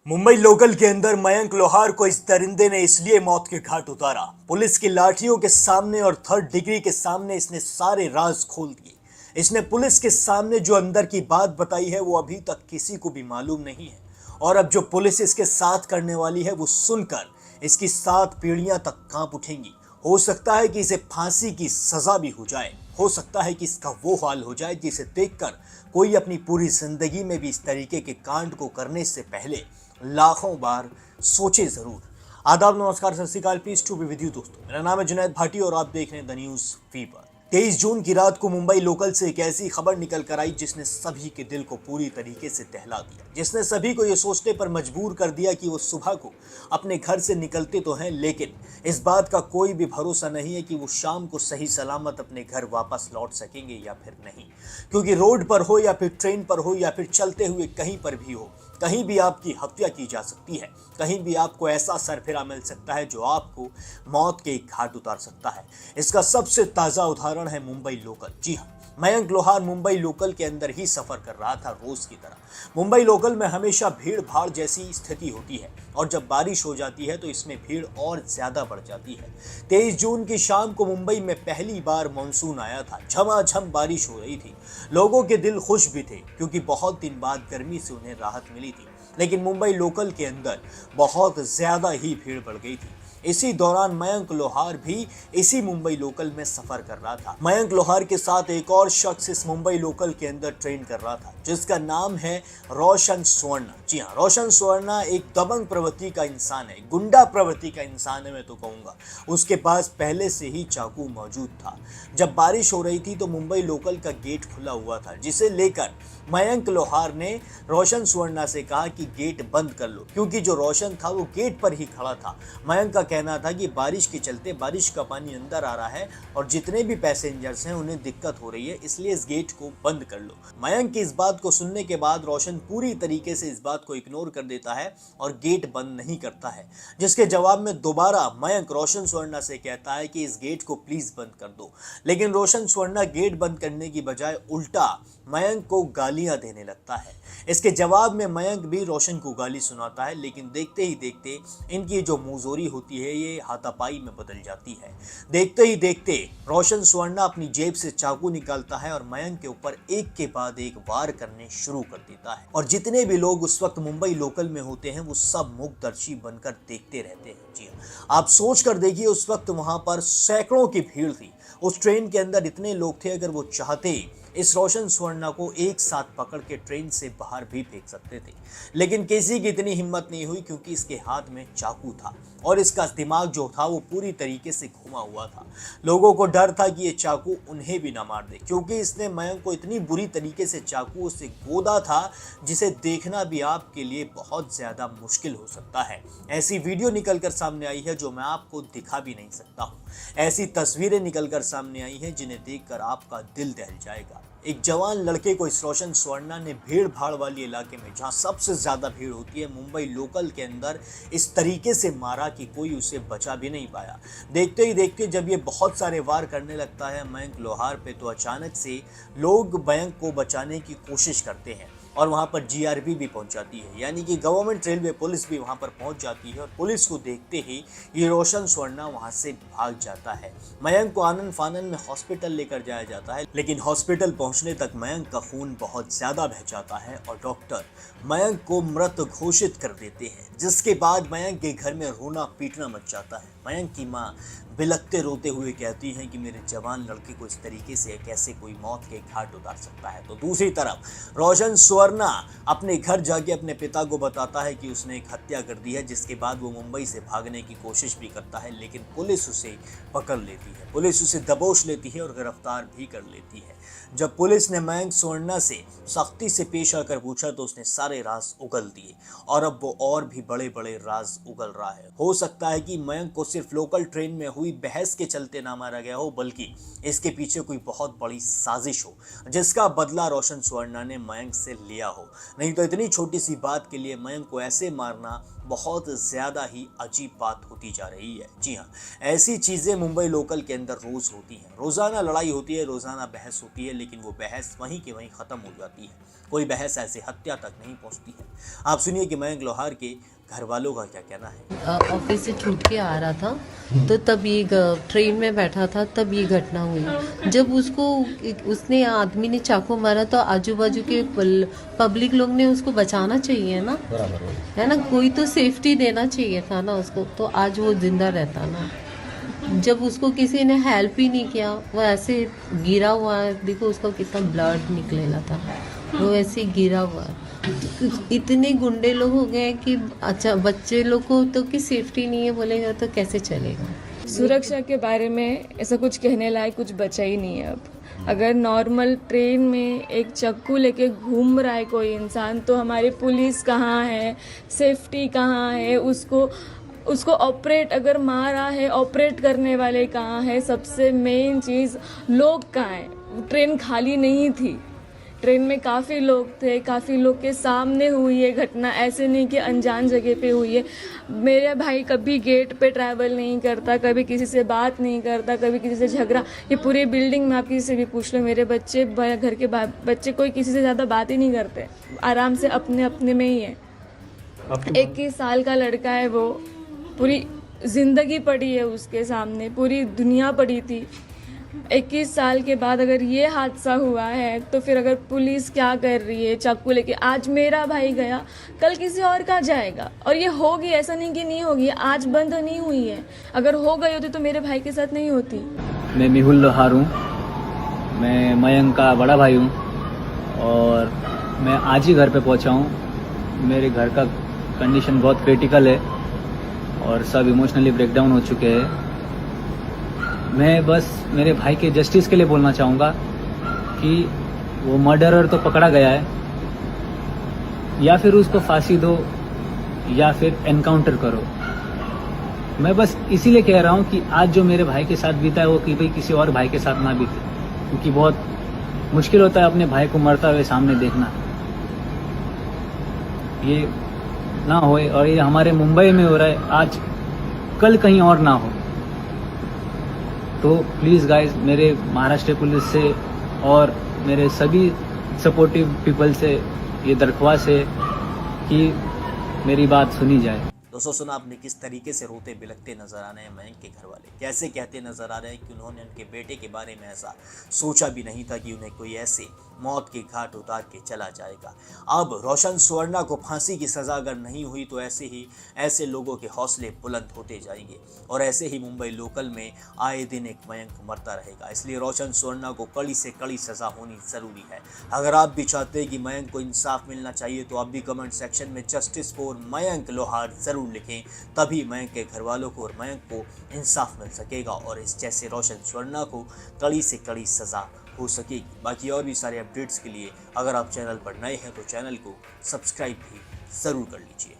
Mumbai local के अंदर मयंक लोहार को इस दरिंदे ने इसलिए मौत के घाट उतारा। पुलिस की लाठियों के सामने और थर्ड डिग्री के सामने इसने सारे राज खोल दिए। इसने पुलिस के सामने जो अंदर की बात बताई है वो अभी तक किसी को भी मालूम नहीं है। और अब जो पुलिस इसके साथ करने वाली है वो सुनकर इसकी 7 पीढ़ियां तक कांप उठेंगी। हो सकता है कि इसे फांसी की सजा भी हो जाए। हो सकता है कि इसका वो हाल हो जाए जिसे देखकर कोई अपनी पूरी जिंदगी में भी इस तरीके के कांड को करने से पहले लाखों बार सोचे जरूर। आदाब, नमस्कार, सत श्री अकाल, peace to be with you दोस्तों। मेरा नाम है जुनैद भाटी और आप देख रहे हैं द न्यूज फीवर। 23 जून की रात को मुंबई लोकल से एक ऐसी खबर निकल कर आई जिसने सभी के दिल को पूरी तरीके से दहला दिया, जिसने सभी को यह सोचने पर मजबूर कर दिया कि वो सुबह को अपने घर से निकलते तो हैं, लेकिन इस बात का कोई भी भरोसा नहीं है कि वो शाम को सही सलामत अपने घर वापस लौट सकेंगे या फिर नहीं। क्योंकि रोड पर हो या फिर ट्रेन पर हो या फिर चलते हुए कहीं पर भी हो, कहीं भी आपकी हत्या की जा सकती है। कहीं भी आपको ऐसा सरफिरा मिल सकता है जो आपको मौत के घाट उतार सकता है। इसका सबसे ताजा उदाहरण है मुंबई लोकल। जी हाँ, मयंक लोहार मुंबई लोकल के अंदर ही सफर कर रहा था रोज की तरह। मुंबई लोकल में हमेशा भीड़ भाड़ जैसी स्थिति होती है और जब बारिश हो जाती है तो इसमें भीड़ और ज्यादा बढ़ जाती है। 23 जून की शाम को मुंबई में पहली बार मानसून आया था। झमाझम बारिश हो रही थी। लोगों के दिल खुश भी थे क्योंकि बहुत दिन बाद गर्मी से उन्हें राहत मिली थी। लेकिन मुंबई लोकल के अंदर बहुत ज्यादा ही भीड़ बढ़ गई थी। इसी दौरान मयंक लोहार भी इसी मुंबई लोकल में सफर कर रहा था। मयंक लोहार के साथ एक और शख्स इस मुंबई लोकल के अंदर ट्रेन कर रहा था जिसका नाम है रोशन सुवर्णा। जी हाँ, रोशन सुवर्णा एक दबंग प्रवृत्ति का इंसान है, गुंडा प्रवृत्ति का इंसान है मैं तो कहूंगा। उसके पास पहले से ही चाकू मौजूद था। जब बारिश हो रही थी तो मुंबई लोकल का गेट खुला हुआ था, जिसे लेकर मयंक लोहार ने रोशन सुवर्णा से कहा कि गेट बंद कर लो, क्योंकि जो रोशन था वो गेट पर ही खड़ा था। मयंक का कहना था कि बारिश के चलते बारिश का पानी अंदर आ रहा है और जितने भी पैसेंजर्स हैं उन्हें दिक्कत हो रही है, इसलिए इस गेट को बंद कर लो। मयंक की इस बात को सुनने के बाद रोशन पूरी तरीके से इस बात को इग्नोर कर देता है और गेट बंद नहीं करता है, जिसके जवाब में दोबारा मयंक रोशन सुवर्णा से कहता है कि इस गेट को प्लीज बंद कर दो। लेकिन रोशन सुवर्णा गेट बंद करने की बजाय उल्टा मयंक को गालियां देने लगता है। इसके जवाब में मयंक भी रोशन को गाली सुनाता है, लेकिन देखते ही देखते इनकी जो मुंहजोरी होती है ये हाथापाई में बदल जाती है। देखते ही देखते रोशन सुवर्णा अपनी जेब से चाकू निकालता है और मयंक के ऊपर एक के बाद एक वार करने शुरू कर देता है। और जितने भी लोग उस वक्त मुंबई लोकल में होते हैं वो सब मूकदर्शी बनकर देखते रहते हैं। जी हाँ, आप सोच कर देखिए, उस वक्त वहां पर सैकड़ों की भीड़ थी। उस ट्रेन के अंदर इतने लोग थे, अगर वो चाहते इस रोशन सुवर्णा को एक साथ पकड़ के ट्रेन से बाहर भी फेंक सकते थे, लेकिन किसी की इतनी हिम्मत नहीं हुई क्योंकि इसके हाथ में चाकू था और इसका दिमाग जो था वो पूरी तरीके से घुमा हुआ था। लोगों को डर था कि ये चाकू उन्हें भी ना मार दे, क्योंकि इसने मयंक को इतनी बुरी तरीके से चाकू से गोदा था जिसे देखना भी आपके लिए बहुत ज्यादा मुश्किल हो सकता है। ऐसी वीडियो निकल कर सामने आई है जो मैं आपको दिखा भी नहीं सकता हूँ। ऐसी तस्वीरें निकल कर सामने आई हैं जिन्हें देखकर आपका दिल दहल जाएगा। एक जवान लड़के को इस रोशन सुवर्णा ने भीड़ भाड़ वाले इलाके में, जहां सबसे ज्यादा भीड़ होती है, मुंबई लोकल के अंदर इस तरीके से मारा कि कोई उसे बचा भी नहीं पाया। देखते ही देखते जब ये बहुत सारे वार करने लगता है मयंक लोहार पे, तो अचानक से लोग मयंक को बचाने की कोशिश करते हैं और वहां पर जीआरपी भी पहुंच जाती है, यानी कि गवर्नमेंट रेलवे पुलिस भी वहां पर पहुंच जाती है। और पुलिस को देखते ही ये रोशन सुवर्णा वहां से भाग जाता है। मयंक को आनन फानन में हॉस्पिटल लेकर जाया जाता है, लेकिन हॉस्पिटल पहुंचने तक मयंक का खून बहुत ज्यादा बह जाता है और डॉक्टर मयंक को मृत घोषित कर देते हैं, जिसके बाद मयंक के घर में रोना पीटना मच जाता है। मयंक की माँ बिलखते रोते हुए कहती हैं कि मेरे जवान लड़के को इस तरीके से कैसे कोई मौत के घाट उतार सकता है। तो दूसरी तरफ रोशन सुवर्णा अपने घर जाके अपने पिता को बताता है कि उसने एक हत्या कर दी है, जिसके बाद वो मुंबई से भागने की कोशिश भी करता है, लेकिन पुलिस उसे पकड़ लेती है, पुलिस उसे दबोच लेती है और गिरफ्तार भी कर लेती है। जब पुलिस ने मयंक सुवर्णा से सख्ती से पेश आकर पूछा तो उसने सारे राज उगल दिए और अब वो और भी बड़े बड़े राज उगल रहा है। हो सकता है कि मयंक को सिर्फ लोकल ट्रेन में हुई बहस के चलते ना मारा गया हो, बल्कि इसके पीछे कोई बहुत बड़ी साजिश हो जिसका बदला रोशन सुवर्णा ने मयंक से लिया हो, नहीं तो इतनी छोटी सी बात के लिए मयंक को ऐसे मारना बहुत ज़्यादा ही अजीब बात होती जा रही है। जी हाँ, ऐसी चीज़ें मुंबई लोकल के अंदर रोज़ होती हैं। रोज़ाना लड़ाई होती है, रोज़ाना बहस होती है, लेकिन वो बहस वहीं के वहीं ख़त्म हो जाती है। कोई बहस ऐसे हत्या तक नहीं पहुंचती है। आप सुनिए कि मयंक लोहार के घर वालों का क्या कहना है। ऑफिस से छूट के आ रहा था तो तब ये ट्रेन में बैठा था, तब ये घटना हुई। जब उसने आदमी ने चाकू मारा तो आजू बाजू के पब्लिक लोग ने उसको बचाना चाहिए ना, है ना, कोई तो सेफ्टी देना चाहिए था ना उसको, तो आज वो जिंदा रहता ना। जब उसको किसी ने हेल्प ही नहीं किया, वो ऐसे गिरा हुआ है, देखो उसका कितना ब्लड निकलेला था, वो ऐसे ही गिरा हुआ है। इतने गुंडे लोग हो गए कि अच्छा बच्चे लोग को तो की सेफ्टी नहीं है बोलेगा तो कैसे चलेगा। सुरक्षा के बारे में ऐसा कुछ कहने लायक कुछ बचा ही नहीं है अब। अगर नॉर्मल ट्रेन में एक चाकू लेके घूम रहा है कोई इंसान, तो हमारी पुलिस कहाँ है, सेफ्टी कहाँ है, उसको ऑपरेट अगर मारा है, ऑपरेट करने वाले कहाँ है, सबसे मेन चीज़ लोग कहाँ हैं। ट्रेन खाली नहीं थी, ट्रेन में काफ़ी लोग थे, काफ़ी लोग के सामने हुई है घटना, ऐसे नहीं कि अनजान जगह पे हुई है। मेरा भाई कभी गेट पे ट्रैवल नहीं करता, कभी किसी से बात नहीं करता, कभी किसी से झगड़ा। ये पूरी बिल्डिंग में आप किसी से भी पूछ लो, मेरे बच्चे, घर के बच्चे कोई किसी से ज़्यादा बात ही नहीं करते, आराम से अपने अपने में ही है। 21 साल का लड़का है, वो पूरी ज़िंदगी पड़ी है उसके सामने, पूरी दुनिया पड़ी थी। 21 साल के बाद अगर ये हादसा हुआ है तो फिर अगर पुलिस क्या कर रही है चाकू लेके, आज मेरा भाई गया, कल किसी और का जाएगा। और ये होगी, ऐसा नहीं कि नहीं होगी, आज बंद नहीं हुई है, अगर हो गई होती तो मेरे भाई के साथ नहीं होती। मैं मेहुल लोहार हूँ, मैं मयंक का बड़ा भाई हूँ और मैं आज ही घर पे पहुँचा हूँ। मेरे घर का कंडीशन बहुत क्रिटिकल है और सब इमोशनली ब्रेकडाउन हो चुके हैं। मैं बस मेरे भाई के जस्टिस के लिए बोलना चाहूँगा कि वो मर्डरर तो पकड़ा गया है, या फिर उसको फांसी दो या फिर एनकाउंटर करो। मैं बस इसीलिए कह रहा हूँ कि आज जो मेरे भाई के साथ बीता है वो कि भाई किसी और भाई के साथ ना बीते, क्योंकि बहुत मुश्किल होता है अपने भाई को मरता हुए सामने देखना। ये ना होए, और ये हमारे मुंबई में हो रहा है, आज कल कहीं और ना हो। तो प्लीज़ गाइस, मेरे महाराष्ट्र पुलिस से और मेरे सभी सपोर्टिव पीपल से ये दरख्वास्त है कि मेरी बात सुनी जाए। दोस्तों, सुना आपने किस तरीके से रोते बिलखते नजर आ रहे हैं मयंक के घर वाले, कैसे कहते नजर आ रहे हैं कि उन्होंने उनके बेटे के बारे में ऐसा सोचा भी नहीं था कि उन्हें कोई ऐसे मौत के घाट उतार के चला जाएगा। अब रोशन सुवर्णा को फांसी की सज़ा अगर नहीं हुई तो ऐसे लोगों के हौसले बुलंद होते जाएंगे और ऐसे ही मुंबई लोकल में आए दिन एक मयंक मरता रहेगा। इसलिए रोशन सुवर्णा को कड़ी से कड़ी सज़ा होनी ज़रूरी है। अगर आप भी चाहते हैं कि मयंक को इंसाफ मिलना चाहिए तो आप भी कमेंट सेक्शन में जस्टिस फॉर मयंक लोहार ज़रूर लिखें, तभी मयंक के घर वालों को और मयंक को इंसाफ मिल सकेगा और इस जैसे रोशन सुवर्णा को कड़ी से कड़ी सज़ा हो सकेगी। बाकी और भी सारे अपडेट्स के लिए अगर आप चैनल पर नए हैं तो चैनल को सब्सक्राइब भी ज़रूर कर लीजिए।